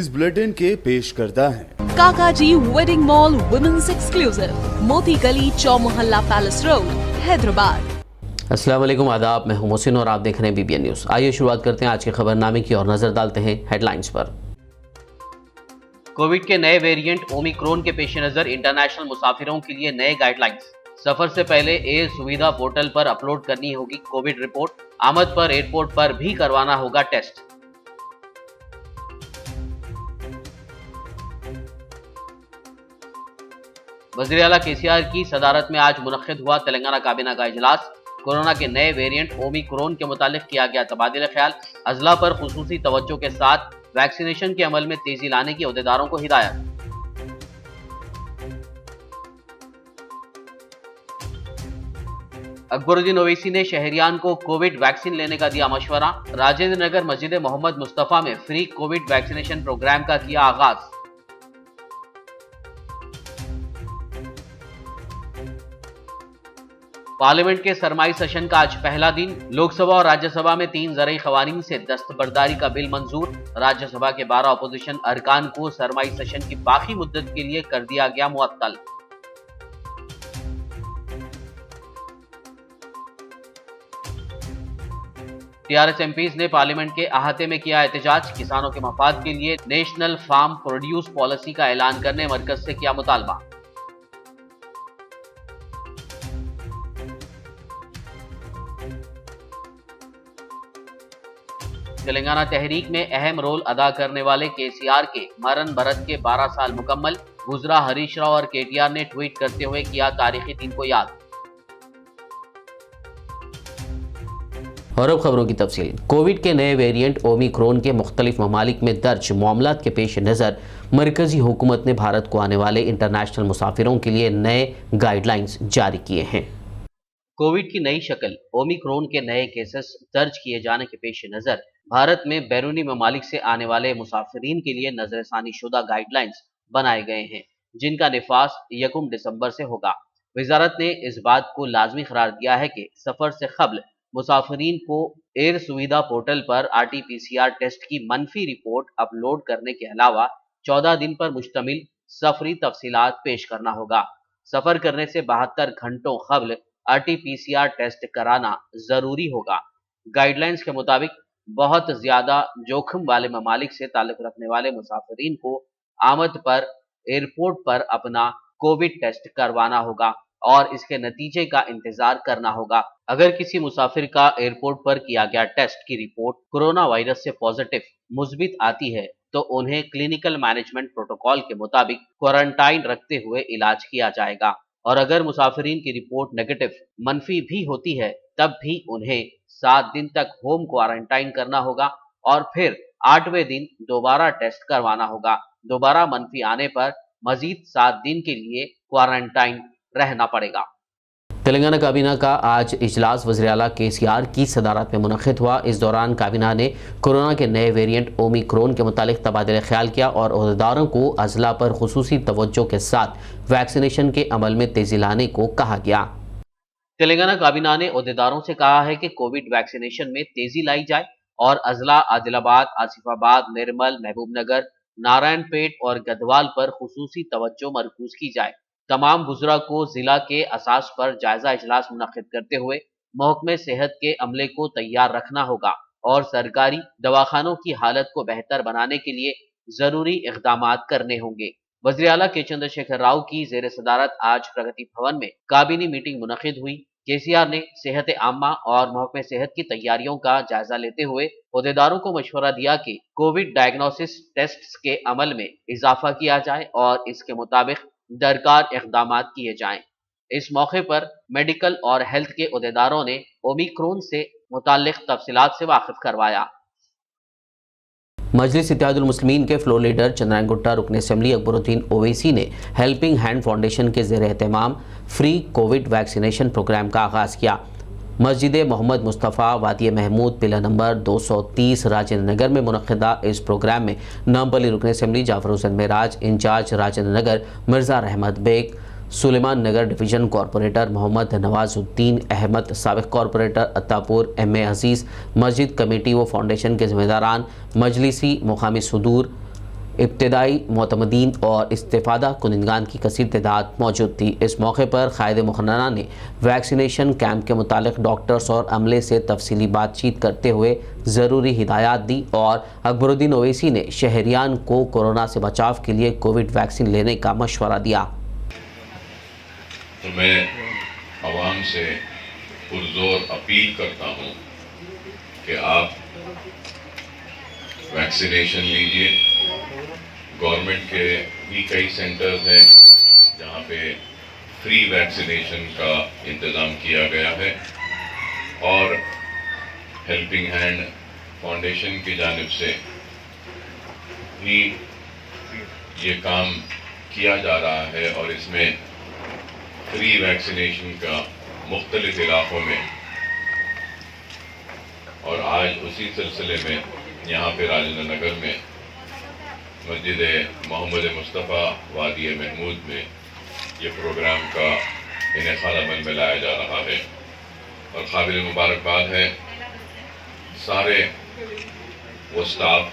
News bulletin के पेश करता है काकाजी वेडिंग मॉल वुमेन्स एक्सक्लूसिव, मोती गली, चौमुहल्ला पैलेस रोड, हैदराबाद। अस्सलाम वालेकुम, आदाब। मैं हूं मोहसिन और आप देख रहे हैं BBN न्यूज़। आइए शुरुआत करते हैं आज के खबरनामे की और नजर डालते हैं हेडलाइंस पर। कोविड के नए वेरिएंट ओमिक्रॉन के पेश नजर इंटरनेशनल मुसाफिरों के लिए नए गाइडलाइंस। सफर से पहले एयर सुविधा पोर्टल पर अपलोड करनी होगी कोविड रिपोर्ट। आमद पर एयरपोर्ट पर भी करवाना होगा टेस्ट। वज़ीर आला KCR की सदारत में आज मुनक्किद हुआ तेलंगाना काबीना का इजलास। कोरोना के नए वेरिएंट ओमिक्रॉन के मुतालिक किया गया तबादला ख्याल। अजला पर खुसूसी तवज्जो के साथ वैक्सीनेशन के अमल में तेजी लाने की ओहदेदारों को हिदायत। अकबरुद्दीन ओवैसी ने शहरियान को कोविड वैक्सीन लेने का दिया मशवरा। राजेंद्र नगर मस्जिद मोहम्मद मुस्तफा में फ्री कोविड वैक्सीनेशन प्रोग्राम का किया आगाज। पार्लियामेंट के सरमाई सेशन का आज पहला दिन। लोकसभा और राज्यसभा में 3 ज़रई क़वानीन से दस्तबरदारी का बिल मंजूर। राज्यसभा के 12 अपोजिशन अरकान को सरमाई सेशन की बाकी मुद्दत के लिए कर दिया गया मुअत्तल। TRS MPs ने पार्लियामेंट के अहाते में किया एहतजाज। किसानों के मफाद के लिए नेशनल फार्म प्रोड्यूस पॉलिसी का ऐलान करने मरकज से किया मुतालबा। तेलंगाना तहरीक में अहम रोल अदा करने वाले KCR के मरण भरत के 12 साल मुकम्मल। गुजरा हरीश राव और KTR ने ट्वीट करते हुए किया तारीखी दिन को याद। और अब खबरों की तफसील। कोविड के नए वेरिएंट ओमिक्रॉन के मुख्तलिफ ममालिक में दर्ज मामलात के पेश नज़र मरकजी हुकूमत ने भारत को आने वाले इंटरनेशनल मुसाफिरों के लिए नए गाइडलाइंस जारी किए हैं। कोविड की नई शक्ल ओमिक्रॉन के नए केसेस दर्ज किए जाने के पेश नज़र भारत में बैरूनी ममालिक से आने वाले मुसाफिरीन के लिए नजरसानी शुदा गाइडलाइंस बनाए गए हैं, जिनका निफाज 1 दिसंबर से होगा। वजारत ने इस बात को लाजमी करार दिया है कि सफ़र से कबल मुसाफिरीन को एयर सुविधा पोर्टल पर RT-PCR टेस्ट की मनफी रिपोर्ट अपलोड करने के अलावा 14 दिन पर मुश्तमिल सफरी तफसीलात पेश करना होगा। सफ़र करने से 72 घंटों कबल RT-PCR टेस्ट कराना जरूरी होगा। गाइडलाइंस के मुताबिक बहुत ज्यादा जोखिम वाले ममालिक से ताल्लुक रखने वाले मुसाफिरीन को आमद पर एयरपोर्ट पर अपना कोविड टेस्ट करवाना होगा और इसके नतीजे का इंतजार करना होगा। अगर किसी मुसाफिर का एयरपोर्ट पर किया गया टेस्ट की रिपोर्ट कोरोना वायरस से पॉजिटिव मुस्बित आती है तो उन्हें क्लिनिकल मैनेजमेंट प्रोटोकॉल के मुताबिक क्वारंटाइन रखते हुए इलाज किया जाएगा और अगर मुसाफिरीन की रिपोर्ट नेगेटिव मनफी भी होती है तब भी उन्हें 7 दिन तक होम क्वारंटाइन करना होगा और फिर 8वें दिन दोबारा टेस्ट करवाना होगा। दोबारा मनफी आने पर मजीद 7 दिन के लिए क्वारंटाइन रहना पड़ेगा। तेलंगाना काबीना का आज इजलास वज़ीर आला KCR की सदारत में मुनक्किद हुआ। इस दौरान काबीना ने कोरोना के नए वेरिएंट ओमिक्रॉन के मुतालिक तबादला ख्याल किया और ओहदेदारों को अजला पर खुसूसी तवज्जो के साथ वैक्सीनेशन के अमल में तेजी लाने को कहा गया। तेलंगाना काबीना ने ओहदेदारों से कहा है कि कोविड वैक्सीनेशन में तेजी लाई जाए और अजला आदिलाबाद, आसिफाबाद, निर्मल, महबूबनगर, नारायणपेट और गढ़वाल पर खुसूसी तवज्जो मरकूज की जाए। तमाम बुजुर्ग को जिला के असास पर जायजा इजलास मुनक्किद करते हुए महकमे सेहत के अमले को तैयार रखना होगा और सरकारी दवाखानों की हालत को बेहतर बनाने के लिए जरूरी इक़दामात करने होंगे। वज़ीर आला के चंद्रशेखर राव की ज़ेर सदारत आज प्रगति भवन में काबीनी मीटिंग मुनक्किद हुई। KCR ने सेहत आम्मा और महकमे सेहत की तैयारियों का जायजा लेते हुए ओहदेदारों को मशवरा दिया कि कोविड डायग्नोसिस टेस्ट्स के अमल में इजाफा किया जाए और इसके मुताबिक दरकार इक़दामात किए जाएं। इस मौके पर मेडिकल और हेल्थ के ओहदेदारों ने ओमिक्रॉन से मुताल्लिक़ तफसीलात से वाकिफ करवाया। मजलिस इत्तेहादुल मुस्लिमीन के फ्लोर लीडर चंद्रायन गुट्टा रुकन असेंबली अकबरुद्दीन ओवैसी ने हेल्पिंग हैंड फाउंडेशन के ज़ेर एहतमाम फ्री कोविड वैक्सीनेशन प्रोग्राम का आगाज़ किया। मस्जिद मोहम्मद मुस्तफ़ा वादी महमूद पिलर नंबर 230 राजेंद्र नगर में मुनक़्क़िदा इस प्रोग्राम में नामपली रुकन assembly Jafar Hussain Meraj, incharge Rajendra Nagar Mirza Rahmat Baig, Suleman Nagar division corporator Mohammed Nawazuddin Ahmed, साबिक़ कॉरपोरेटर अत्तापुर MA अजीज़, मस्जिद कमेटी व फाउंडेशन के ज़िम्मेदारान, मजलिसी मुकामी सुदूर इब्तदाई मोतमदीन और इस्तेफादा कुनिंदगान की कसीर तादाद मौजूद थी। इस मौके पर कायद मुखन्ना ने वैक्सीनेशन कैंप के मुतालिक डॉक्टर्स और अमले से तफसीली बातचीत करते हुए ज़रूरी हिदायत दी और अकबरुद्दीन ओवैसी ने शहरियान को कोरोना से बचाव के लिए कोविड वैक्सीन लेने का मशवरा दिया। तो मैं आवाम से पुरजोर अपील करता हूँ कि आप वैक्सीनेशन लीजिए। गवर्नमेंट के भी कई सेंटर्स हैं जहाँ पे फ्री वैक्सीनेशन का इंतज़ाम किया गया है और हेल्पिंग हैंड फाउंडेशन की जानिब से भी ये काम किया जा रहा है और इसमें फ्री वैक्सीनेशन का मुख्तलिफ इलाकों में, और आज उसी सिलसिले में यहाँ पे राजेंद्र नगर में मस्जिद मोहम्मद मुस्तफ़ा वादी महमूद में ये प्रोग्राम का इनेकाद अमल में लाया जा रहा है और काबिल मुबारकबाद है सारे वो स्टाफ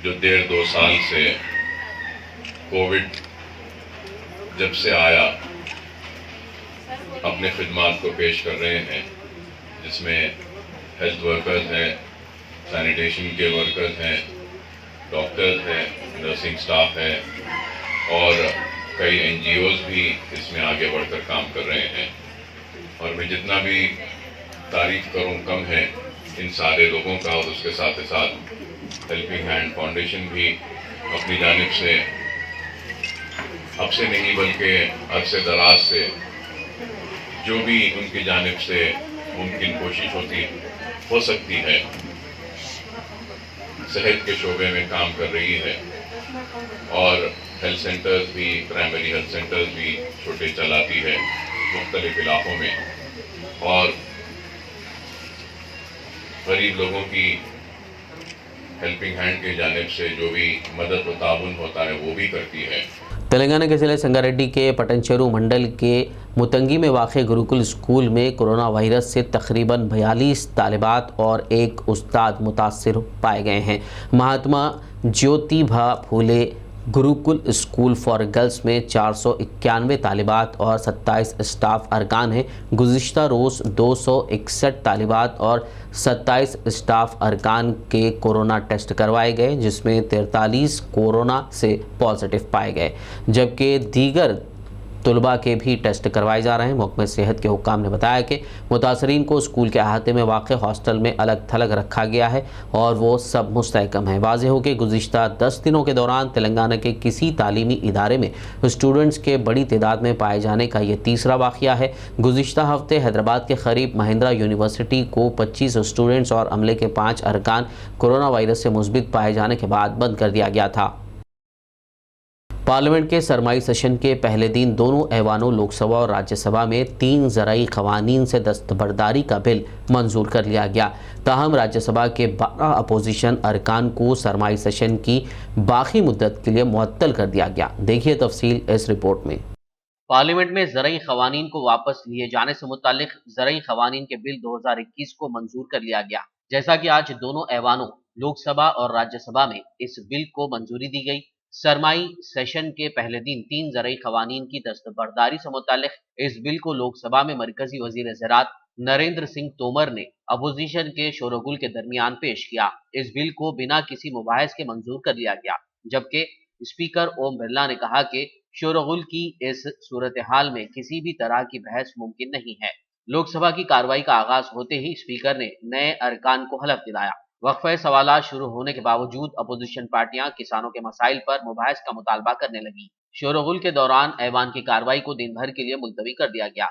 जो 1.5-2 साल से कोविड जब से आया अपने खिदमात को पेश कर रहे हैं, जिसमें हेल्थ वर्कर्स हैं, सैनिटेशन के वर्कर्स हैं, डॉक्टर्स हैं, नर्सिंग स्टाफ है और कई NGOs भी इसमें आगे बढ़कर काम कर रहे हैं। और मैं जितना भी तारीफ करूं कम है इन सारे लोगों का, और उसके साथ ही साथ हेल्पिंग हैंड फाउंडेशन भी अपनी जानिब से अब से नहीं बल्कि अरसे दराज से जो भी उनकी जानिब से मुमकिन कोशिश हो सकती है सेहत के शोबे में काम कर रही है और हेल्थ सेंटर्स भी, प्राइमरी हेल्थ सेंटर्स भी छोटे चलाती है मुख्तलिफ इलाकों में और गरीब लोगों की हेल्पिंग हैंड की जानिब से जो भी मदद व ताउन होता है वो भी करती है। तेलंगाना के ज़िले संगारेड्डी के पटनचेरू मंडल के मुतंगी में वाक़े गुरुकुल स्कूल में कोरोना वायरस से तकरीबन 42 तालिबात और एक उस्ताद मुतासिर पाए गए हैं। Mahatma Jyotiba Phule Gurukul school for girls में 491 तालिबात और 27 स्टाफ अरकान हैं। गुज़िश्ता रोज़ 261 तालिबात और 27 स्टाफ अरकान के कोरोना टेस्ट करवाए गए, जिसमें 43 कोरोना से पॉजिटिव पाए गए, जबकि दीगर तलबा के भी टेस्ट करवाए जा रहे हैं। महकमे सेहत के हुक्काम ने बताया कि मुतासरीन को स्कूल के अहाते में वाक़ हॉस्टल में अलग थलग रखा गया है और वो सब मुस्तहकम है। वाज़ेह हो कि गुज़िश्ता 10 दिनों के दौरान तेलंगाना के किसी तालीमी इदारे में स्टूडेंट्स के बड़ी तादाद में पाए जाने का ये तीसरा वाक़या है। गुज़िश्ता हफ्ते हैदराबाद के करीब महिंद्रा यूनिवर्सिटी को 25 स्टूडेंट्स और अमले के 5 अरकान कोरोना वायरस से मुस्बित पाए जाने के बाद बंद कर दिया गया था। पार्लियामेंट के सरमाई सेशन के पहले दिन दोनों ऐवानों लोकसभा और राज्यसभा में 3 ज़राई क़वानीन से दस्तबरदारी का बिल मंजूर कर लिया गया। ताहम राज्यसभा के 12 अपोजिशन अरकान को सरमाई सेशन की बाकी मुद्दत के लिए मुअत्तल कर दिया गया। देखिए तफसील इस रिपोर्ट में। पार्लियामेंट में ज़रई क़वानीन को वापस लिए जाने से मुतालिक ज़रई क़वानीन के बिल 2021 को मंजूर कर लिया गया। जैसा कि आज दोनों ऐवानों लोकसभा और राज्यसभा में इस बिल को मंजूरी दी गई। सरमाई सेशन के पहले दिन 3 ज़रई क़वानीन की दस्तबरदारी से मुतालिक इस बिल को लोकसभा में मरकजी वज़ीर ज़राअत नरेंद्र सिंह तोमर ने अपोजिशन के शोरगुल के दरमियान पेश किया। इस बिल को बिना किसी मुबाहिस के मंजूर कर लिया गया, जबकि स्पीकर ओम बिरला ने कहा कि शोरगुल की इस सूरत हाल में किसी भी तरह की बहस मुमकिन नहीं है। लोकसभा की कार्रवाई का आगाज होते ही स्पीकर ने नए अरकान को हलफ दिलाया। वक्फे सवालात शुरू होने के बावजूद अपोजिशन पार्टियां किसानों के मसाइल पर मुबाहिस का मुतालबा करने लगी। शोरगुल के दौरान ऐवान की कार्रवाई को दिन भर के लिए मुलतवी कर दिया गया।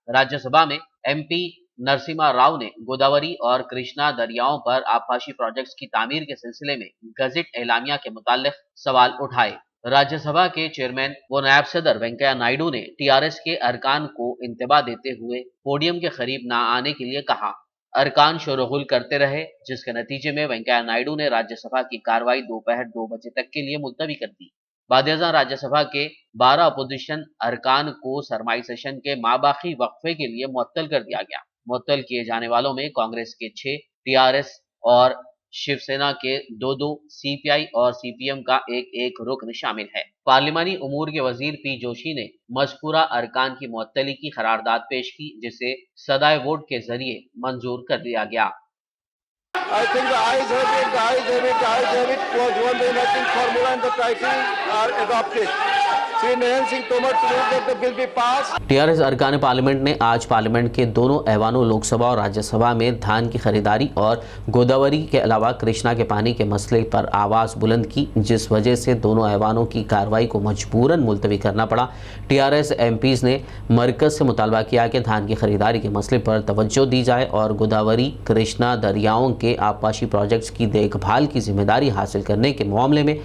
राज्यसभा में MP नरसिम्हा राव ने गोदावरी और कृष्णा दरियाओं पर आबपाशी प्रोजेक्ट्स की तामीर के सिलसिले में गजट एलामिया के मुताल्लिक सवाल उठाए। राज्यसभा के चेयरमैन व नायब सदर वेंकैया नायडू ने TRS के अरकान को इंतबा देते हुए पोडियम के करीब न आने के लिए कहा। अरकान शोरगुल करते रहे, जिसके नतीजे में वेंकैया नायडू ने राज्यसभा की कार्रवाई दोपहर 2 बजे तक के लिए मुलतवी कर दी। बादशाह राज्यसभा के 12 अपोजिशन अरकान को सरमाई सेशन के माबाकी वक्फे के लिए मुअत्तल कर दिया गया। मुअत्तल किए जाने वालों में कांग्रेस के 6, TRS और शिवसेना के 2, सीपीआई और सीपीएम का एक रुकन शामिल है। पार्लिमानी उमूर के वजीर पी जोशी ने मज़कूरा अरकान की मुअत्तली की करारदाद पेश की, जिसे सदाए वोट के जरिए मंजूर कर दिया गया। I think the ayes have it was one day nothing formula and the criteria are adopted. Sri Nayan Singh Tomar to move that the bill be passed. TRS अरकान पार्लियामेंट ने आज पार्लियामेंट के दोनों ऐवानों लोकसभा और राज्यसभा में धान की खरीदारी और गोदावरी के अलावा कृष्णा के पानी के मसले पर आवाज़ बुलंद की, जिस वजह से दोनों ऐवानों की कार्रवाई को मजबूरन मुलतवी करना पड़ा। टीआरएस एमपीज़ ने मरकज़ से मुतालबा किया कि धान की खरीदारी के मसले पर तवज्जो दी जाए और गोदावरी कृष्णा दरियाओं के आबपाशी प्रोजेक्ट्स की देखभाल की जिम्मेदारी हासिल करने के मामले में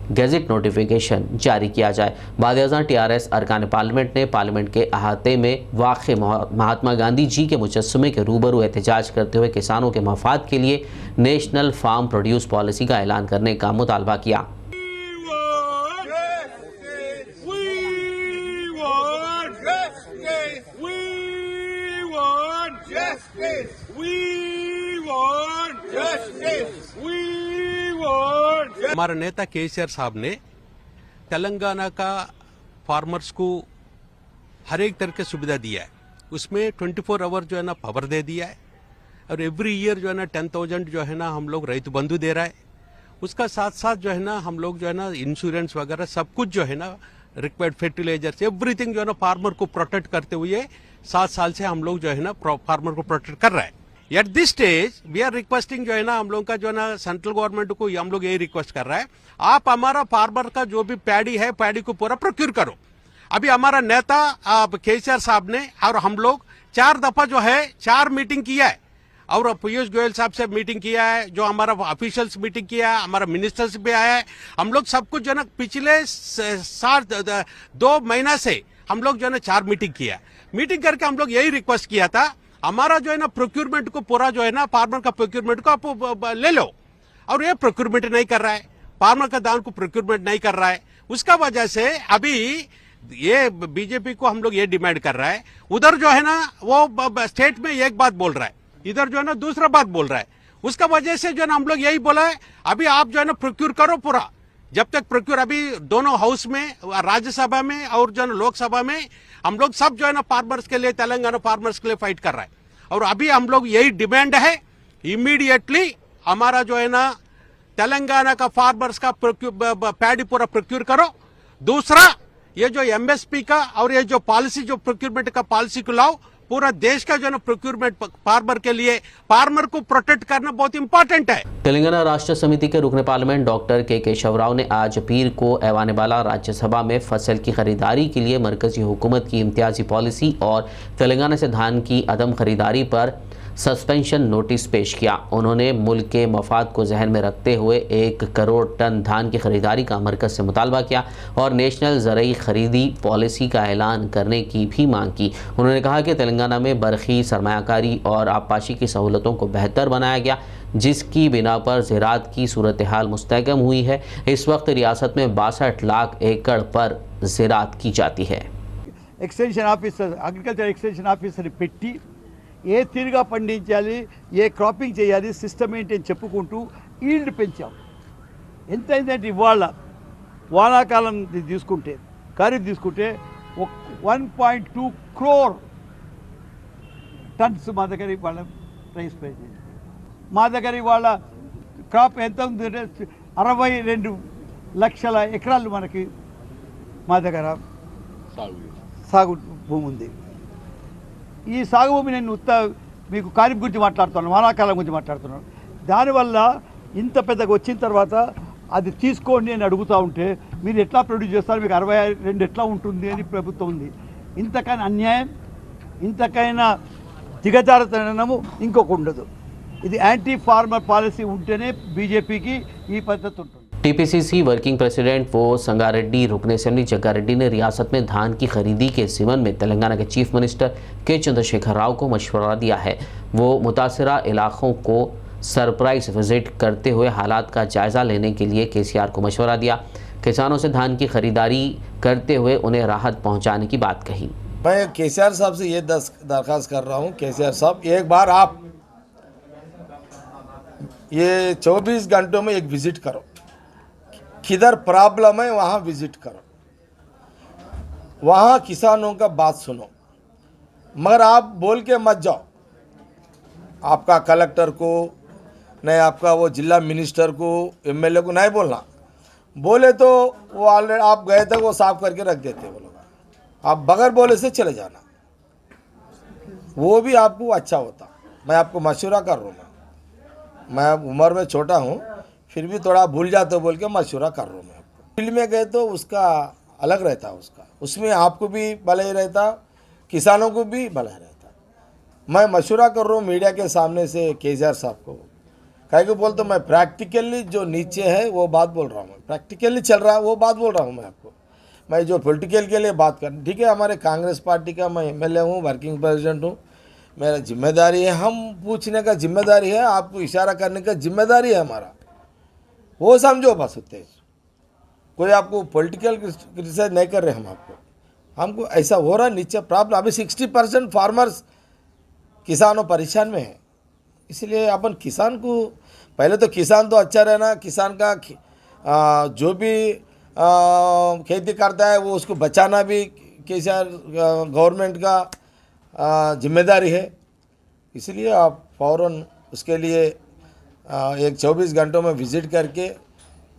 गैजेट नोटिफिकेशन जारी किया जाए। बाद टीआरएस अरकान पार्लियामेंट ने पार्लियामेंट के अहाते में वाक़ महात्मा गांधी जी के मुजस्समे के रूबरू एहतजाज करते हुए किसानों के मफाद के लिए नेशनल फार्म प्रोड्यूस पॉलिसी का ऐलान करने का मुतालबा किया। हमारे नेता केसीआर साहब ने तेलंगाना का फार्मर्स को हर एक तरह की सुविधा दिया है। उसमें 24 आवर जो है ना पावर दे दिया है और एवरी ईयर जो है ना 10,000 जो है ना हम लोग रैतु बंधु दे रहा है। उसका साथ साथ जो है ना हम लोग जो है ना इंश्योरेंस वगैरह सब कुछ जो है ना रिक्वायर्ड फर्टिलाइजर्स एवरीथिंग जो है ना फार्मर को प्रोटेक्ट करते हुए 7 साल से हम लोग जो है ना फार्मर को प्रोटेक्ट कर रहा है। At this stage we are requesting जो है ना हम लोग का जो है ना सेंट्रल गवर्नमेंट को हम लोग यही रिक्वेस्ट कर रहा है, आप हमारा फार्मर का जो भी पैडी है पैडी को पूरा प्रोक्यूर करो। अभी हमारा नेता केसीआर साहब ने और हम लोग 4 दफा जो है 4 मीटिंग किया है और पीयूष गोयल साहब से मीटिंग किया है, जो हमारा ऑफिशियल्स मीटिंग किया है, हमारा मिनिस्टर्स भी आया है। हम लोग सब कुछ जो है ना पिछले 2 महीना से हम लोग जो है ना 4 मीटिंग किया। मीटिंग करके हम लोग यही रिक्वेस्ट किया था, हमारा जो है ना प्रोक्यूरमेंट को पूरा जो है ना फार्मर का प्रोक्यूरमेंट को आप ले लो, और ये प्रोक्यूरमेंट नहीं कर रहा है, फार्मर का दाम को प्रोक्यूरमेंट नहीं कर रहा है। उसका वजह से अभी ये बीजेपी को हम लोग ये डिमांड कर रहा है, उधर जो है ना वो स्टेट में एक बात बोल रहा है, इधर जो है ना दूसरा बात बोल रहा है। उसका वजह से जो है ना हम लोग यही बोला है, अभी आप जो है ना प्रोक्यूर करो पूरा। जब तक प्रोक्यूर अभी दोनों हाउस में, राज्यसभा में और जो है ना लोकसभा में हम लोग सब जो है ना फार्मर्स के लिए, तेलंगाना फार्मर्स के लिए फाइट कर रहा है। और अभी हम लोग यही डिमांड है, इमीडिएटली हमारा जो है ना तेलंगाना का फार्मर्स का पैडी पूरा प्रोक्यूर करो। दूसरा ये जो एमएसपी का और ये जो पॉलिसी जो प्रोक्यूरमेंट का पॉलिसी को लाओ, पूरा देश का जो है ना प्रोक्यूरमेंट फार्मर के लिए, फार्मर को प्रोटेक्ट करना बहुत इंपॉर्टेंट है। तेलंगाना राष्ट्र समिति के रुकन पार्लियामेंट डॉक्टर के केशव राव ने आज पीर को ऐवान बाला राज्यसभा में फसल की खरीदारी के लिए मरकजी हुकूमत की इम्तियाजी पॉलिसी और तेलंगाना से धान की अदम खरीदारी पर सस्पेंशन नोटिस पेश किया। उन्होंने मुल्क के मफाद को जहन में रखते हुए 1 करोड़ टन धान की खरीदारी का मरकज़ से मुतालबा किया और नेशनल ज़रई खरीदी पॉलिसी का ऐलान करने की भी मांग की। उन्होंने कहा कि तेलंगाना में बरखी, सरमायाकारी और आबपाशी की सहूलतों को बेहतर बनाया गया, जिसकी बिना पर ज़राअत की सूरत हाल मुस्तहकम हुई है। इस वक्त रियासत में 62 लाख एकड़ पर ज़राअत की जाती है। Extension officer, agriculture extension officer పెట్టి ఏ తీరుగా పండించాలి, ఏ క్రాపింగ్ చేయాలి, సిస్టమ్ ఏంటి అని చెప్పుకుంటూ ఈల్డ్ పెంచాం. ఎంతైందంటే ఇవాళ వానాకాలం తీసుకుంటే, ఖరీఫ్ తీసుకుంటే 1.2 crore టన్స్ మా దగ్గర ఇవాళ ప్రైస్ పెంచింది. మా దగ్గర ఇవాళ క్రాప్ ఎంత ఉందంటే 62 లక్షల ఎకరాలు మనకి మా దగ్గర సాగు భూమి ఉంది. ఈ సాగు భూమి నేను మీకు ఖరీఫ్ గురించి మాట్లాడుతున్నాను, వానాకాలం గురించి మాట్లాడుతున్నాను. దానివల్ల ఇంత పెద్దగా వచ్చిన తర్వాత అది తీసుకోండి అని అడుగుతూ ఉంటే మీరు ఎట్లా ప్రొడ్యూస్ చేస్తారు, మీకు 62 ఎట్లా ఉంటుంది అని ప్రభుత్వం ఉంది. ఇంతకైనా అన్యాయం, ఇంతకైనా దిగజారుతనము ఇంకొక ఉండదు. ఇది యాంటీ ఫార్మర్ పాలసీ ఉంటేనే బీజేపీకి ఈ పద్ధతి ఉంటుంది. टीपीसीसी वर्किंग प्रेसिडेंट वो संगारेड्डी रुकन असेंबली जग्गारेड्डी ने रियासत में धान की खरीदी के ज़िमन में तेलंगाना के चीफ मिनिस्टर के चंद्रशेखर राव को मशवरा दिया है। वो मुतासरा इलाकों को सरप्राइज विजिट करते हुए हालात का जायज़ा लेने के लिए केसीआर को मशवरा दिया। किसानों से धान की खरीदारी करते हुए उन्हें राहत पहुँचाने की बात कही। मैं केसीआर साहब से ये दरख्वास्त कर रहा हूँ, केसीआर साहब एक बार आप ये 24 घंटों में एक विजिट करो, किधर प्रॉब्लम है वहाँ विजिट करो, वहाँ किसानों का बात सुनो, मगर आप बोल के मत जाओ। आपका कलेक्टर को नहीं, आपका वो जिला मिनिस्टर को, एमएलए को नहीं बोलना। बोले तो वो ऑलरेडी आप गए थे वो साफ करके रख देते वो लोग। आप बगैर बोले से चले जाना, वो भी आपको अच्छा होता। मैं आपको मशवरा कर रहा हूँ, मैं उम्र में छोटा हूँ फिर भी थोड़ा भूल जाते बोल के मशवरा कर रहा हूँ। मैं आपको फील्ड में गए तो उसका अलग रहता, उसमें आपको भी भले रहता, किसानों को भी भला रहता। मैं मशवरा कर रहा हूँ मीडिया के सामने से केसीआर साहब को, कहीं को बोलते मैं प्रैक्टिकली जो नीचे है वो बात बोल रहा हूँ, मैं प्रैक्टिकली चल रहा है वो बात बोल रहा हूँ। मैं आपको मैं जो पॉलिटिकल के लिए बात कर, ठीक है, हमारे कांग्रेस पार्टी का मैं एमएलए हूँ, वर्किंग प्रेसिडेंट हूँ, मेरा जिम्मेदारी है, हम पूछने का जिम्मेदारी है, आपको इशारा करने का जिम्मेदारी है हमारा, वो समझो बस उतने। कोई आपको पॉलिटिकल क्रिटिसाइज नहीं कर रहे हम आपको, हमको ऐसा हो रहा नीचे प्रॉब्लम। अभी 60% फार्मर्स किसानों परेशान में है, इसलिए अपन किसान को पहले तो किसान तो अच्छा रहना, किसान का जो भी खेती करता है वो उसको बचाना भी केसीआर गवर्नमेंट का जिम्मेदारी है। इसलिए आप फ़ौरन उसके लिए एक 24 घंटों में विज़िट करके,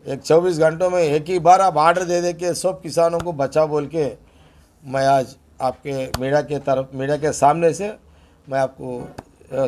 एक 24 घंटों में एक ही बार आप ऑर्डर दे के सब किसानों को बचाओ बोल के मैं आज आपके मीडिया के सामने से मैं आपको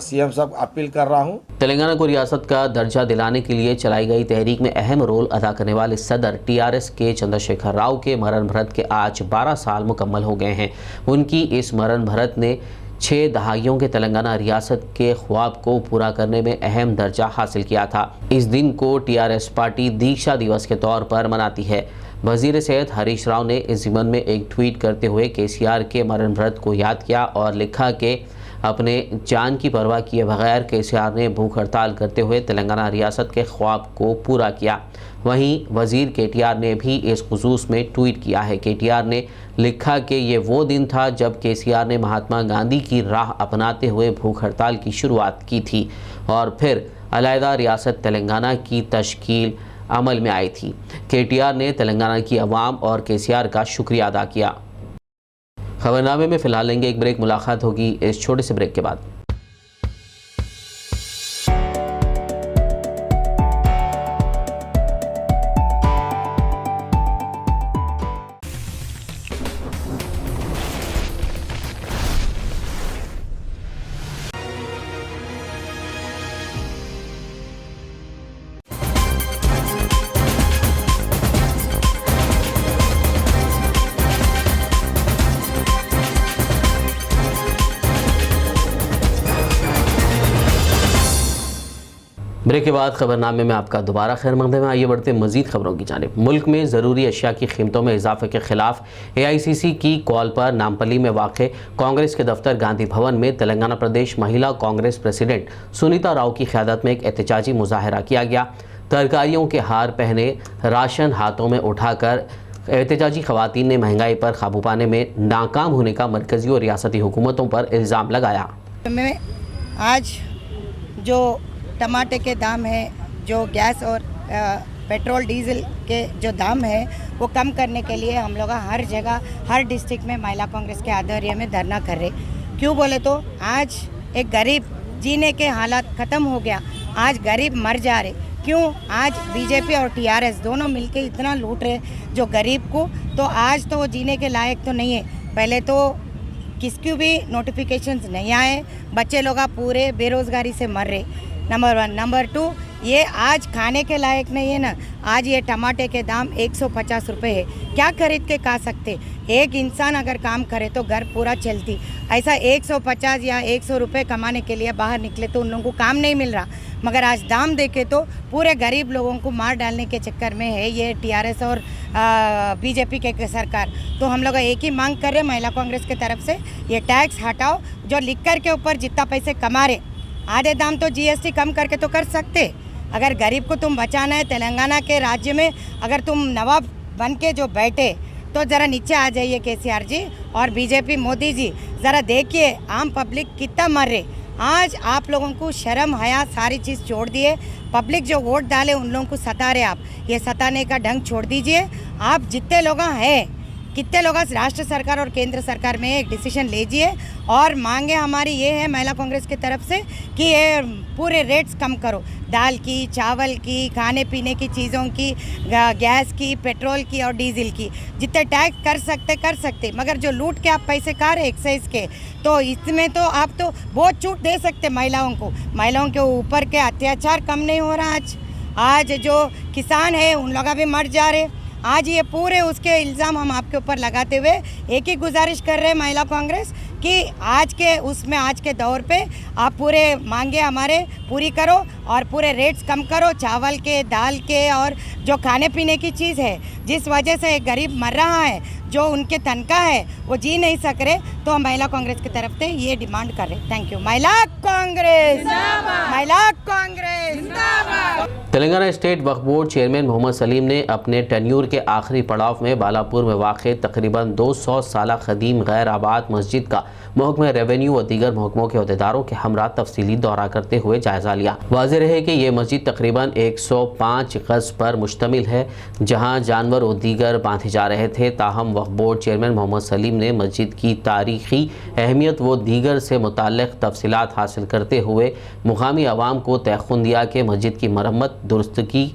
सीएम साहब अपील कर रहा हूं। तेलंगाना को रियासत का दर्जा दिलाने के लिए चलाई गई तहरीक में अहम रोल अदा करने वाले सदर टीआरएस के चंद्रशेखर राव के मरण भरत के आज 12 साल मुकम्मल हो गए हैं। उनकी इस मरण भरत ने 6 दहाइयों के तेलंगाना रियासत के ख्वाब को पूरा करने में अहम दर्जा हासिल किया था। इस दिन को टीआरएस पार्टी दीक्षा दिवस के तौर पर मनाती है। वजीर सेहत हरीश राव ने इस ज़िमन में एक ट्वीट करते हुए केसीआर के मरण भरत को याद किया और लिखा कि अपने जान की परवाह किए बगैर केसीआर ने भूख हड़ताल करते हुए तेलंगाना रियासत के ख्वाब को पूरा किया। वहीं वज़ीर केटीआर ने भी इस खुसूस में ट्वीट किया है। केटीआर ने लिखा कि ये वो दिन था जब केसीआर ने महात्मा गांधी की राह अपनाते हुए भूख हड़ताल की शुरुआत की थी और फिर अलहदा रियासत तेलंगाना की तश्कील अमल में आई थी। केटीआर ने तेलंगाना की अवाम और केसीआर का शुक्रिया अदा किया। खबरनामे में फ़िलहाल लेंगे एक ब्रेक, मुलाकात होगी इस छोटे से ब्रेक के बाद। ब्रेक के बाद खबरनामे में आपका दोबारा खैर मकदम है। आइए बढ़ते मजीद खबरों की जानिब। मुल्क में ज़रूरी अशिया की कीमतों में इजाफे के खिलाफ AICC की कॉल पर नामपल्ली में वाक़ कांग्रेस के दफ्तर गांधी भवन में तेलंगाना प्रदेश महिला कांग्रेस प्रेसिडेंट सुनीता राव की क़यादत में एक एहतजाजी मुजाहरा किया गया। तरकारियों के हार पहने राशन हाथों में उठाकर एहतजाजी ख़वातीन ने महंगाई पर काबू पाने में नाकाम होने का मरकज़ी और रियासती हुकूमतों पर इल्ज़ाम लगाया। आज जो टमाटे के दाम है, जो गैस और पेट्रोल डीजल के जो दाम है वो कम करने के लिए हम लोग हर जगह हर डिस्ट्रिक्ट में महिला कांग्रेस के आध्वर्य में धरना कर रहे। क्यों बोले तो आज एक गरीब जीने के हालात ख़त्म हो गया, आज गरीब मर जा रहे। क्यों? आज बीजेपी और टीआरएस दोनों मिलके इतना लूट रहे जो गरीब को, तो आज तो वो जीने के लायक तो नहीं है। पहले तो किसकी भी नोटिफिकेशंस नहीं आए, बच्चे लोग पूरे बेरोज़गारी से मर रहे, नंबर 1। नंबर 2, ये आज खाने के लायक नहीं है ना। आज ये टमाटे के दाम 150 रुपये है, क्या खरीद के खा सकते? एक इंसान अगर काम करे तो घर पूरा चलती। ऐसा 150 या 100 रुपये कमाने के लिए बाहर निकले तो उन लोगों को काम नहीं मिल रहा। मगर आज दाम देखे तो पूरे गरीब लोगों को मार डालने के चक्कर में है ये टीआरएस और बीजेपी के सरकार। तो हम लोग एक ही मांग कर रहे महिला कांग्रेस की तरफ से, ये टैक्स हटाओ। जो लिकर के ऊपर जितना पैसे कमा रहे, आधे दाम तो जीएसटी कम करके तो कर सकते। अगर गरीब को तुम बचाना है, तेलंगाना के राज्य में अगर तुम नवाब बन के जो बैठे तो ज़रा नीचे आ जाइए केसीआर जी और बीजेपी मोदी जी, ज़रा देखिए आम पब्लिक कितना मर रहे। आज आप लोगों को शर्म हया सारी चीज़ छोड़ दिए। पब्लिक जो वोट डाले उन लोगों को सता रहे आप, ये सताने का ढंग छोड़ दीजिए। आप जितने लोग हैं, कितने लोग राष्ट्र सरकार और केंद्र सरकार में एक डिसीजन लीजिए और मांगे हमारी ये है महिला कांग्रेस की तरफ से कि ये पूरे रेट्स कम करो, दाल की, चावल की, खाने पीने की चीज़ों की, गैस की, पेट्रोल की और डीजल की। जितने टैक्स कर सकते, मगर जो लूट के आप पैसे खा रहे एक्साइज के, तो इसमें तो आप तो बहुत छूट दे सकते महिलाओं को। महिलाओं के ऊपर के अत्याचार कम नहीं हो रहा। आज जो किसान है उन लोग भी मर जा रहे। आज ये पूरे उसके इल्ज़ाम हम आपके ऊपर लगाते हुए एक ही गुजारिश कर रहे हैं महिला कांग्रेस कि आज के दौर पे आप पूरे मांगे हमारे पूरी करो और पूरे रेट्स कम करो, चावल के, दाल के और जो खाने पीने की चीज़ है, जिस वजह से एक गरीब मर रहा है, जो उनके तनख्वाह है वो जी नहीं सक रहे, तो हम महिला कांग्रेस की तरफ से ये डिमांड कर रहे हैं। Thank you. महिला कांग्रेस, महिला कांग्रेस। तेलंगाना स्टेट वक्फ बोर्ड चेयरमैन मोहम्मद सलीम ने अपने टेन्यूर के आखिरी पड़ाव में बालापुर में वाक़ तकरीबन 200 साल कदीम गैर आबाद मस्जिद का महकमे रेवेन्यू और दीगर महकमों के अहदेदारों के हमरा तफसीली दौरा करते हुए जायज़ा लिया। वाज़ेह रहे कि ये मस्जिद तकरीबन 105 गज़ पर मुश्तमिल है, जहाँ जानवर और दीगर बांधे जा रहे थे। ताहम वक्फ बोर्ड चेयरमैन मोहम्मद सलीम ने मस्जिद की तारीख़ी अहमियत व दीगर से मुताल्लिक़ तफसीलात हासिल करते हुए मुकामी आवाम को तयक़ुन दिया कि मस्जिद की मरम्मत दुरुस्तगी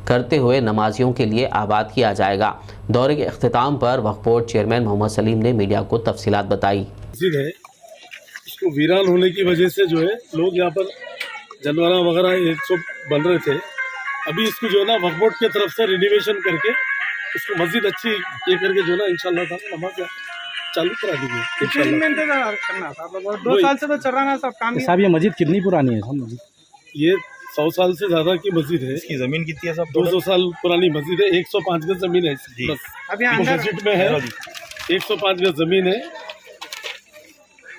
करते हुए नमाजियों के लिए आबाद किया जाएगा। दौरे के अख्तिताम पर वक्फ बोर्ड चेयरमैन मोहम्मद सलीम ने मीडिया को तफसीलात बताई। मस्जिद है, इसको वीरान होने की वजह से जो है लोग यहाँ पर जानवर वगैरह ये सब बन रहे थे। अभी इसको जो है ना वक्फ बोर्ड की तरफ से रिनोवेशन करके इसको मस्जिद अच्छी ये करके जो है ना इंशाल्लाह ताला नमाज चालू करा देंगे इंशाल्लाह। 2 साल से तो चल रहा है सब काम। साहब ये मस्जिद कितनी पुरानी है? सब मस्जिद ये 100 साल से ज्यादा की मस्जिद है। इसकी जमीन कितनी है? सब 200 साल पुरानी मस्जिद है। 105 गज जमीन है इसकी, बस अभी मस्जिद में है 105 गज जमीन है।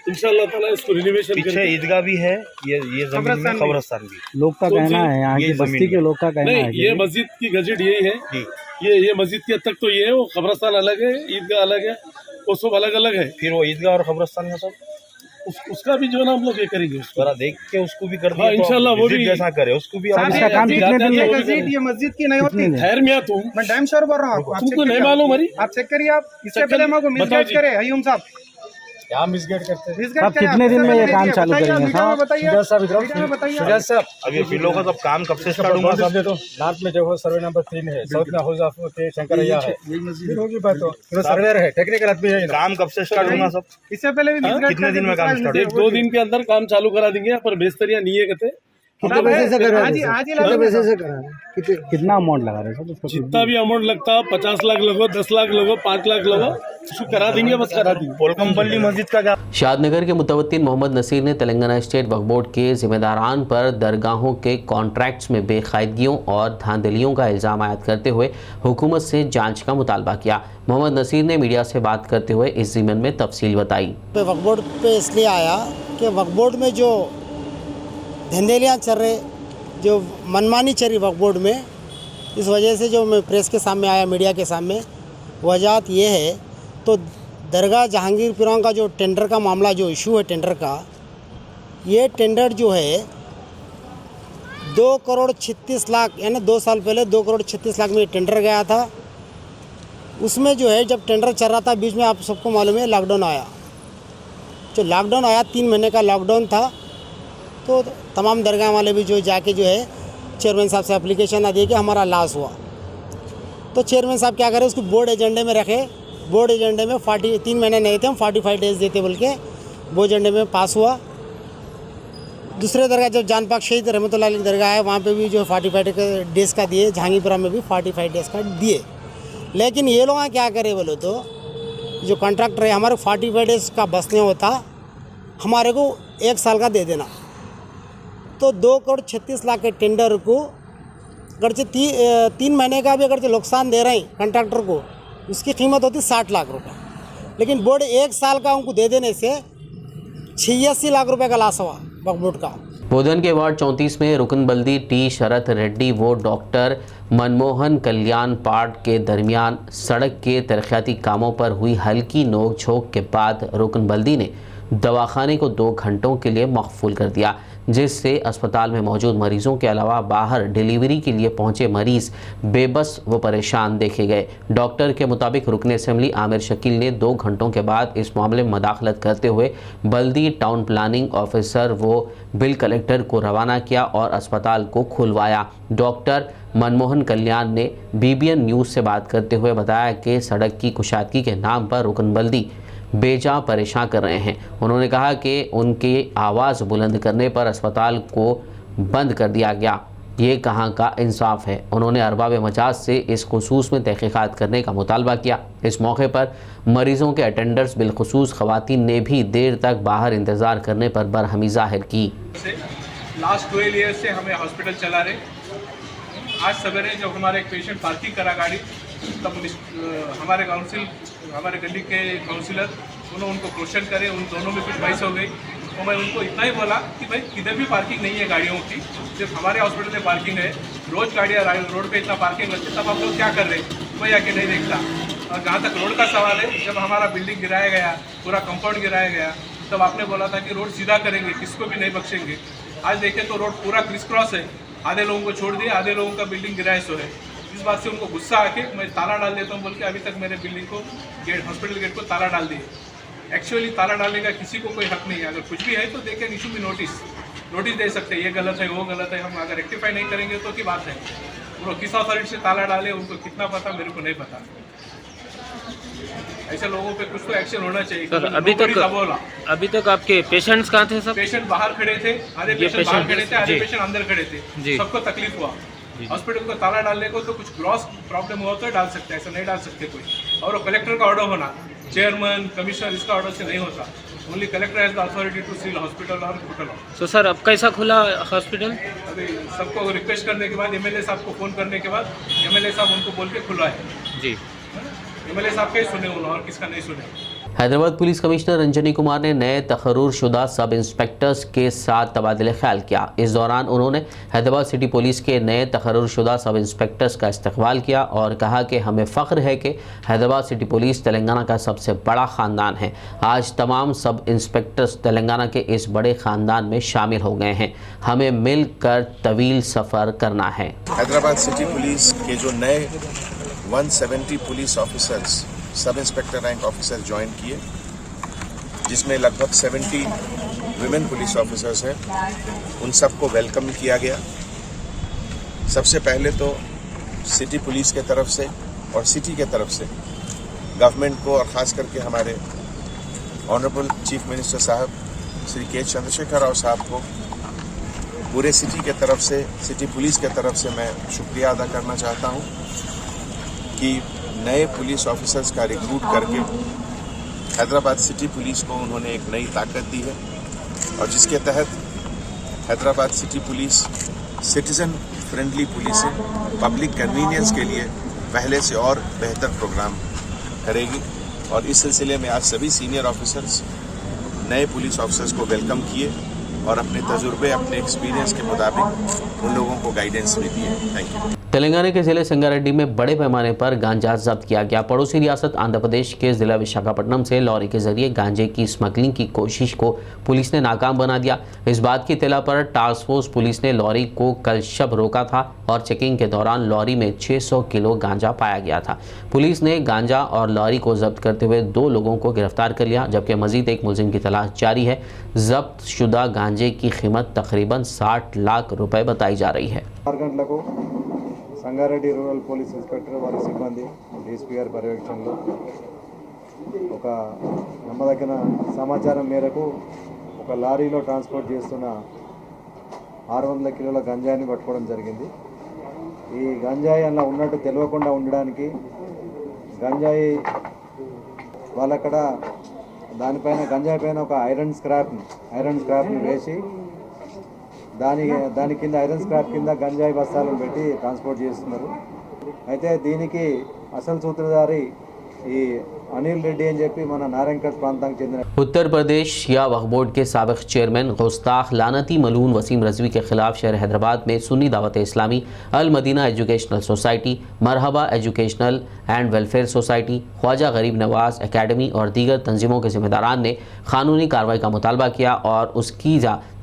इंशाल्लाह ताला इसको रिनोवेशन पीछे ईदगाह भी है, ये जमीन में कब्रिस्तान भी। लोग का कहना है, यहाँ की बस्ती के लोग का कहना है ये मस्जिद की गजट यही है। ये मस्जिद के तक तो ये है, वो कब्रिस्तान अलग है, ईदगाह अलग है, वो सब अलग अलग है। फिर वो ईदगाह और कब्रिस्तान में सब उसका भी जो है ना हम लोग ये करेंगे, जरा देख के उसको भी कर दिया। इंशाल्लाह वो भी जैसा करे उसको भी। इसका काम कितने दिन में? ये मस्जिद की नहीं होती। खैर मियां तुम, मैं डैम श्योर बोल रहा हूँ, तुमको नहीं मालूम हरी? आप चेक करिए। आप इससे पहले मेरे को मिसगाइड करे हयूम साहब, क्या मिसगाइड करते हैं? आप कितने दिन में ये काम चालू करेंगे? बताइए साहब, अब ये फिलों का सब काम कब से स्टार्ट होगा? सब तो नॉर्थ में जो सर्वे नंबर 3 है, साउथ में हाउस ऑफ शंकरैया है, फिर होगी बात। तो सर्वेयर है, टेक्निकल आदमी है। काम कब से स्टार्ट होगा? सब इससे पहले भी कितने दिन में काम स्टार्ट? 1-2 दिन के अंदर काम चालू करा देंगे। पर बेस्तरिया नहीं है कहते। कितने पैसे से कर रहे हैं? कितना अमाउंट लगा रहे हैं? जितना भी अमाउंट लगता, 50 लाख लगो, 10 लाख लगो, 5 लाख लगो, उसको करा देंगे, बस करा देंगे। पोलकमपल्ली मस्जिद का क्या? शादनगर के मुतवत्तिन मोहम्मद नसीर ने तेलंगाना स्टेट वक्फ बोर्ड के जिम्मेदारान पर दरगाहों के कॉन्ट्रैक्ट्स में बेकायदगियों और धांधलियों का इल्ज़ाम आयद करते हुए हुकूमत से जांच का मुतालबा किया। मोहम्मद नसीर ने मीडिया से बात करते हुए इस ज़िम्न में तफसील बताई। वक्फ बोर्ड पे इसलिए आया कि वक्फ बोर्ड में जो धंधेलियाँ चल रहे, जो मनमानी चल रही वक्फ बोर्ड में, इस वजह से जो मैं प्रेस के सामने आया, मीडिया के सामने, वजह ये है। तो दरगाह जहांगीर पीरों का जो टेंडर का मामला, जो इशू है टेंडर का, ये टेंडर जो है 2 करोड़ 36 लाख, यानी 2 साल पहले 2 करोड़ 36 लाख में टेंडर गया था। उसमें जो है जब टेंडर चल रहा था, बीच में आप सबको मालूम है लॉकडाउन आया। जो लॉकडाउन आया 3 महीने का लॉकडाउन था, तो तमाम दरगाह वाले भी जो जाके जो है चेयरमैन साहब से एप्लीकेशन दिए कि हमारा लॉस हुआ। तो चेयरमैन साहब क्या करें, उसको बोर्ड एजेंडे में रखे। बोर्ड एजेंडे में 3 महीने नहीं थे, हम 45 डेज देते बोल के बोर्ड एजेंडे में पास हुआ। दूसरे दरगाह जब जान पाक शहीद रहमतुल्लाह अलैह दरगाह है, वहाँ पे भी जो 45 डेज़ का दिए, जहांगीरपुरा में भी 45 डेज़ का दिए। लेकिन ये लोग क्या करें बोलो तो, जो कॉन्ट्रैक्टर है हमारे 45 डेज़ का बस नहीं होता, हमारे को 1 साल का दे देना। तो 2 करोड़ 36 लाख के टेंडर को अगर 3 महीने का भी अगर नुकसान दे रहे हैं कॉन्ट्रैक्टर को, उसकी कीमत होती 60 लाख रुपए। लेकिन बोर्ड 1 साल का उनको दे देने से 86 लाख रुपए का लॉस हुआ वक्फ बोर्ड का। बोधन के वार्ड 34 में रुकन बल्दी टी शरत रेड्डी व डॉक्टर मनमोहन कल्याण पार्ट के दरमियान सड़क के तरक्याती कामों पर हुई हल्की नोक झोंक के बाद रुकन बल्दी ने दवाखाने को 2 घंटों के लिए मकफूल कर दिया, जिससे अस्पताल में मौजूद मरीजों के अलावा बाहर डिलीवरी के लिए पहुंचे मरीज बेबस व परेशान देखे गए। डॉक्टर के मुताबिक रुकन असेंबली आमिर शकील ने 2 घंटों के बाद इस मामले में मदाखलत करते हुए बल्दी टाउन प्लानिंग ऑफिसर व बिल कलेक्टर को रवाना किया और अस्पताल को खुलवाया। डॉक्टर मनमोहन कल्याण ने BBN न्यूज़ से बात करते हुए बताया कि सड़क की कुशादगी के नाम पर रुकनबल्दी बेजा परेशान कर रहे हैं। उन्होंने कहा कि उनकी आवाज़ बुलंद करने पर अस्पताल को बंद कर दिया गया। ये कहाँ का इंसाफ है। उन्होंने अरबाब मजाज से इस खुसूस में तहकीकात करने का मुतालबा किया। इस मौके पर मरीजों के अटेंडर्स बिलखुसूस खवातीन ने भी देर तक बाहर इंतज़ार करने पर बरहमी जाहिर की। लास्ट 12 ईयर से हमें हॉस्पिटल चला रहे। आज सवेरे जब हमारे एक पेशेंट पार्किंग करा गाड़ी, तब हमारे गली के काउंसिलर उन्होंने उनको क्वेश्चन करे, उन दोनों में कुछ बहस हो गई। तो मैं उनको इतना ही बोला कि भाई किधर भी पार्किंग नहीं है गाड़ियों की, सिर्फ हमारे हॉस्पिटल में पार्किंग है। रोज़ गाड़ियाँ रोड पे इतना पार्किंग लगती है, तब आप लोग क्या कर रहे हैं, कोई आके नहीं देखता। और जहाँ तक रोड का सवाल है, जब हमारा बिल्डिंग गिराया गया, पूरा कंपाउंड गिराया गया, तब आपने बोला था कि रोड सीधा करेंगे, किसको भी नहीं बख्शेंगे। आज देखें तो रोड पूरा क्रिस क्रॉस है, आधे लोगों को छोड़ दिए, आधे लोगों का बिल्डिंग गिराए सो है। इस बात से उनको गुस्सा आके मैं ताला डाल देता हूँ बोल के अभी तक मेरे बिल्डिंग को हॉस्पिटल गेट को ताला डाल दिए। एक्चुअली ताला डालने का किसी को कोई हक नहीं है। अगर कुछ भी है तो दे कैन इशू भी नोटिस दे सकते हैं, ये गलत है, वो गलत है। हम अगर रेक्टिफाई नहीं करेंगे तो की बात है। वो किस अथॉरिटी से ताला डाले उनको कितना पता, मेरे को नहीं पता। ऐसे लोगों पे कुछ तो एक्शन होना चाहिए। सर, अभी तक आपके पेशेंट्स कहाँ थे? सब पेशेंट बाहर खड़े थे, आधे पेशेंट बाहर खड़े थे, आधे पेशेंट अंदर खड़े थे। सबको तकलीफ हुआ। हॉस्पिटल को ताला डालने को तो कुछ ग्रॉस प्रॉब्लम हुआ तो डाल सकते हैं, ऐसा नहीं डाल सकते कोई। और वो कलेक्टर का ऑर्डर होना, चेयरमैन कमिश्नर इसका ऑर्डर से नहीं होता। Only collector has the authority to seal hospital और होटल। तो सर अब कैसा खुला हॉस्पिटल? अभी सबको रिक्वेस्ट करने के बाद, MLA साहब को फ़ोन करने के बाद MLA साहब उनको बोल के खुला है जी। MLA साहब का ही सुने उन्होंने, और किसका नहीं सुने। हैदराबाद पुलिस कमिश्नर रंजनी कुमार ने नए तकर्रुरशुदा सब इंस्पेक्टर्स के साथ तबादला ख्याल किया। इस दौरान उन्होंने हैदराबाद सिटी पुलिस के नए तकर्रुरशुदा सब इंस्पेक्टर्स का इस्तकबाल किया और कहा कि हमें फ़ख्र है कि हैदराबाद सिटी पुलिस तेलंगाना का सबसे बड़ा ख़ानदान है। आज तमाम सब इंस्पेक्टर्स तेलंगाना के इस बड़े ख़ानदान में शामिल हो गए हैं। हमें मिलकर तवील सफ़र करना है। हैदराबाद सिटी पुलिस के जो नए 170 police officers, sub inspector rank officer join किए, जिसमें लगभग 70 विमेन पुलिस ऑफिसर्स हैं। उन सबको वेलकम किया गया। सबसे पहले तो सिटी पुलिस के तरफ से और सिटी के तरफ से गवर्नमेंट को, और ख़ास करके हमारे ऑनरेबल चीफ मिनिस्टर साहब श्री के चंद्रशेखर राव साहब को, पूरे सिटी के तरफ से, सिटी पुलिस के तरफ से मैं शुक्रिया अदा करना चाहता हूँ कि नए पुलिस ऑफिसर्स का रिक्रूट करके हैदराबाद सिटी पुलिस को उन्होंने एक नई ताकत दी है, और जिसके तहत Hyderabad city police citizen friendly policing, public convenience के लिए पहले से और बेहतर प्रोग्राम करेगी। और इस सिलसिले में आज सभी सीनियर ऑफिसर्स नए पुलिस ऑफिसर्स को वेलकम किए और अपने तजुर्बे, अपने एक्सपीरियंस के मुताबिक उन लोगों को गाइडेंस भी दिए। Thank you. तेलंगाना के जिले संगारेड्डी में बड़े पैमाने पर गांजा जब्त किया गया। पड़ोसी रियासत आंध्र प्रदेश के जिला विशाखापट्टनम से लॉरी के जरिए गांजे की स्मगलिंग की कोशिश को पुलिस ने नाकाम बना दिया। इस बात की इत्तला पर टास्क फोर्स पुलिस ने लॉरी को कल शब रोका था और चेकिंग के दौरान लॉरी में 600 किलो गांजा पाया गया था। पुलिस ने गांजा और लॉरी को जब्त करते हुए 2 लोगों को गिरफ्तार कर लिया, जबकि मजीद एक मुलजिम की तलाश जारी है। जब्त शुदा गांजे की कीमत तकरीबन 60 लाख रुपए बताई जा रही है। సంగారెడ్డి రూరల్ పోలీస్ ఇన్స్పెక్టర్ వారి సిబ్బంది డీఎస్పీ గారి పర్యవేక్షణలో ఒక నమ్మదగిన సమాచారం మేరకు ఒక లారీలో ట్రాన్స్పోర్ట్ చేస్తున్న 600 కిలోల గంజాయిని పట్టుకోవడం జరిగింది. ఈ గంజాయి అలా ఉన్నట్టు తెలియకుండా ఉండడానికి గంజాయి వాళ్ళక్కడ దానిపైన గంజాయి పైన ఒక ఐరన్ స్క్రాప్ని వేసి దాని కింద ఐరన్ స్క్రాప్ కింద గంజాయి బస్తాలను పెట్టి ట్రాన్స్పోర్ట్ చేస్తున్నారు. అయితే దీనికి అసలు సూత్రధారి ఈ అనిల్ రెడ్డి అని చెప్పి మన నారాయణఖేడ్ ప్రాంతానికి చెందిన उत्तर प्रदेश या वक्फ बोर्ड के साबिक चेयरमैन गुस्ताख लानती मलून वसीम रजवी के खिलाफ शहर हैदराबाद में Sunni Dawat Islami, Al Madina educational society, Marhaba educational and welfare society, Khwaja Gharib Nawaz academy और दीगर तंजीमों के जिम्मेदारान ने कानूनी कार्रवाई का मुतालबा किया और उसकी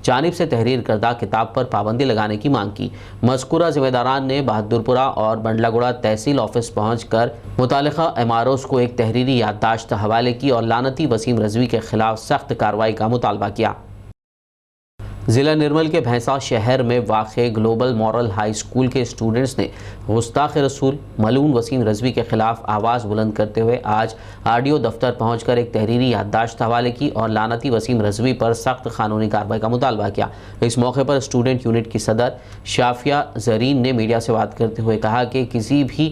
जानिब से तहरीर करदा किताब पर पाबंदी लगाने की मांग की। मज़कूरा जिम्मेदारान ने बहादुरपुरा और बंडलागुड़ा तहसील ऑफिस पहुंचकर मुतालिका एमआरओज़ को एक तहरीरी याददाश्त हवाले की और लानती वसीम रजवी के खिलाफ सख्त कार्रवाई का मुतालबा किया। ज़िला निर्मल के भैंसा शहर में वाक़े ग्लोबल मॉरल हाई स्कूल के स्टूडेंट्स ने गुस्ताख रसूल मलून वसीम रजवी के खिलाफ आवाज़ बुलंद करते हुए आज आरडीओ दफ्तर पहुंचकर एक तहरीरी याददाश्त हवाले की और लानती वसीम रजवी पर सख्त कानूनी कार्रवाई का मुतालबा किया। इस मौके पर स्टूडेंट यूनिट की सदर शाफिया जरीन ने मीडिया से बात करते हुए कहा कि किसी भी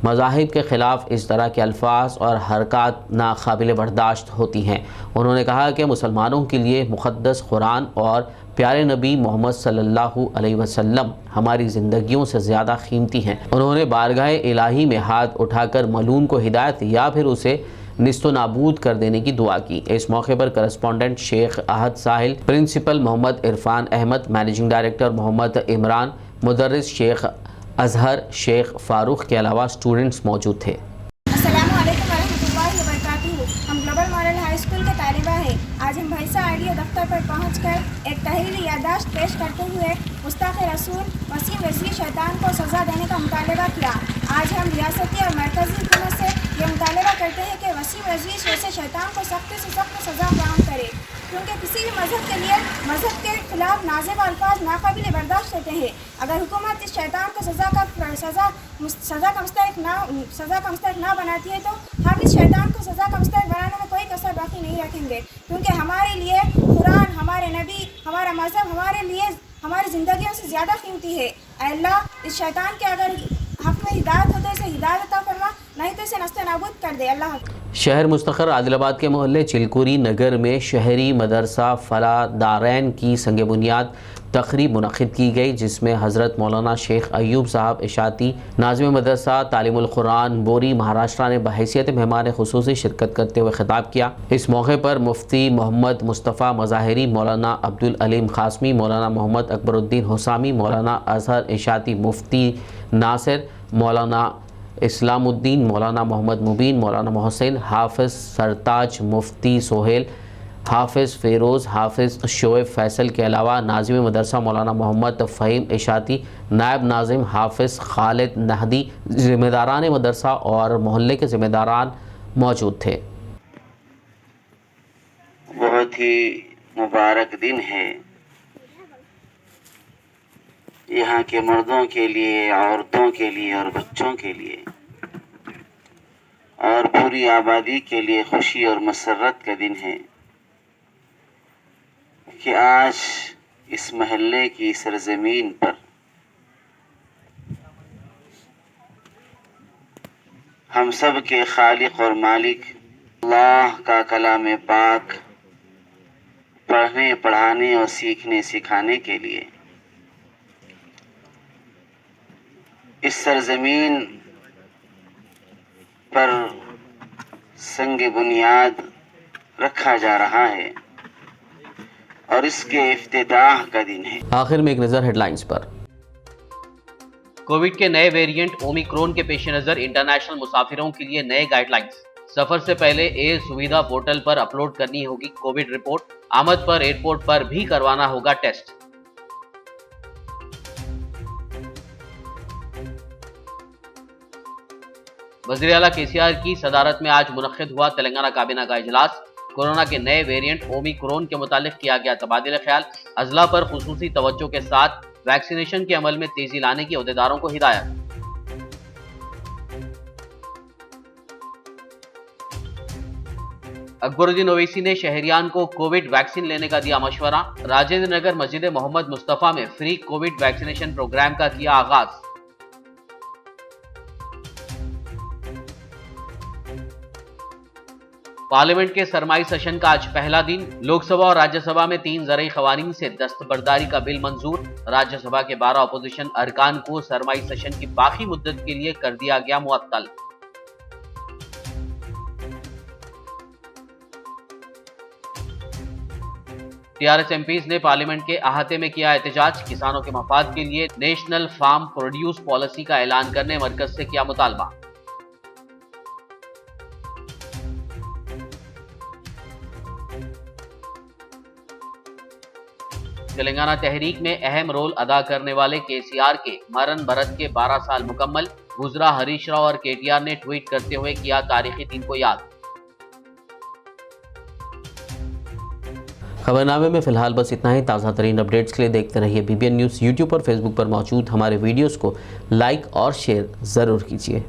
मज़ाहिब के ख़िलाफ़ इस तरह के अल्फाज और हरकत नाकाबिल बर्दाश्त होती हैं। उन्होंने कहा कि मुसलमानों के लिए मुक़द्दस कुरान और प्यारे नबी मोहम्मद सल्लल्लाहु अलैहि वसल्लम हमारी ज़िंदगियों से ज़्यादा कीमती हैं। उन्होंने बारगाह इलाही में हाथ उठाकर मलून को हिदायत या फिर उसे निस्तो नाबूद कर देने की दुआ की। इस मौके पर correspondent Shaikh Ahad Sahil, principal Mohammed Irfan Ahmed, managing director Mohammed Imran, मुदर्रिस शेख अजहर, शेख फारूक के अलावा स्टूडेंट्स मौजूद थे। अस्सलामु अलैकुम वरहमतुल्लाहि वबरकातुहू। हम ग्लोबल मॉरल हाई स्कूल के तालिबा हैं। आज हम भैंसा आरडीओ दफ्तर पर पहुंचकर एक तहरीरी याददाश्त पेश करते हुए गुस्ताख रसूल वसीम रजवी शैतान को सज़ा देने का मुतालबा किया। आज हम रियासती और मरकज़ी हुकूमत से ये मुतालबा करते हैं कि वसीम रजवी जैसे शैतान को सख्त से सख्त सज़ा फराहम करे, क्योंकि किसी भी मज़हब के लिए मज़हब के खिलाफ नाज़िब अल्फाज नाकाबिल बर्दाश्त होते हैं। अगर हुकूमत इस शैतान को सज़ा का मुस्तहिक़ ना बनाती है तो हम इस शैतान को सज़ा का मुस्तहिक़ बनाने में कोई कसर बाकी नहीं रखेंगे, क्योंकि हमारे लिए कुरान, हमारे नबी, हमारा मज़हब हमारे लिए हमारी ज़िंदगियों से ज़्यादा कीमती है। अल्लाह इस शैतान के अगर हक़ में हिदायत हो तो इसे हिदायत अता फरमा, नहीं तो इसे नस्ते नाबूद कर दे। अल्लाह। शहर मुस्तक़र आदिलाबाद के मोहल्ले चिलकुरी नगर में शहरी मदरसा फला दारैन की संग बुनियाद तकरीब मुनक़िद की गई, जिसमें हज़रत मौलाना शेख अयूब साहब इशाती, नाज़िम मदरसा तालीमुल कुरान बोरी महाराष्ट्र ने बहैसियत मेहमान ख़ुसूसी शिरकत करते हुए खिताब किया। इस मौके पर मुफ्ती मोहम्मद मुस्तफ़ा मज़ाहिरी, मौलाना अब्दुल अलीम ख़ासमी, मौलाना मोहम्मद अकबरुद्दीन हुसामी, मौलाना अजहर इशाती, मुफ्ती नासिर, मौलाना इस्लामुद्दीन, मौलाना मोहम्मद मुबीन, मौलाना मोहसिन, हाफिज़ सरताज, मुफ्ती सोहेल, हाफिज़ फ़िरोज़, हाफिज़ शोएब फैसल के अलावा नाज़िम मदरसा मौलाना मोहम्मद फ़हीम इशाती, नायब नाज़िम हाफिज़ खालिद नहदी, ज़िम्मेदारान मदरसा और मोहल्ले के ज़िम्मेदारान मौजूद थे। बहुत ही मुबारक दिन है यहाँ के मर्दों के लिए, औरतों के लिए और बच्चों के लिए और पूरी आबादी के लिए खुशी और मसरत का दिन है कि आज इस महल्ले की सरजमीन पर हम सब के खालिक और मालिक अल्लाह का कलाम पाक पढ़ने, पढ़ाने और सीखने सिखाने के लिए इस सरजमीन पर संग बुनियाद रखा जा रहा है और इसके इफ्तिताह का दिन है। आखिर में एक नज़र हेडलाइंस पर। कोविड के नए वेरिएंट ओमिक्रॉन के पेश नजर इंटरनेशनल मुसाफिरों के लिए नए गाइडलाइंस। सफर से पहले एयर सुविधा पोर्टल पर अपलोड करनी होगी कोविड रिपोर्ट। आमद पर एयरपोर्ट पर भी करवाना होगा टेस्ट। वज़ीर आला केसीआर की सदारत में आज मुनक्किद हुआ तेलंगाना काबीना का इजलास। कोरोना के नए वेरिएंट ओमिक्रॉन के मुतालिक किया गया तबादला ख्याल। अजला पर खुसूसी तवज्जो के साथ वैक्सीनेशन के अमल में तेजी लाने की ओहदेदारों को हिदायत। अकबरुद्दीन ओवैसी ने शहरियान को कोविड वैक्सीन लेने का दिया मशवरा। राजेंद्र नगर मस्जिद मोहम्मद मुस्तफ़ा में फ्री कोविड वैक्सीनेशन प्रोग्राम का किया आगाज। पार्लियामेंट के सरमाई सेशन का आज पहला दिन। लोकसभा और राज्यसभा में 3 ज़रई क़वानीन से दस्तबरदारी का बिल मंजूर। राज्यसभा के 12 अपोजिशन अरकान को सरमाई सेशन की बाकी मुद्दत के लिए कर दिया गया मुअत्तल। टीआरएस एमपीज ने पार्लियामेंट के अहाते में किया एहतजाज। किसानों के मफाद के लिए नेशनल फार्म प्रोड्यूस पॉलिसी का ऐलान करने मरकज से किया मुतालबा। तेलंगाना तहरीक में अहम रोल अदा करने वाले केसीआर के मरण बरत के 12 साल मुकम्मल। गुजरा हरीश राव और केटीआर ने ट्वीट करते हुए किया तारीखी दिन को याद। खबरनामे में फिलहाल बस इतना ही। ताज़ा तरीन अपडेट्स के लिए देखते रहिए BBN न्यूज़। यूट्यूब और फेसबुक पर मौजूद हमारे वीडियोस को लाइक और शेयर ज़रूर कीजिए।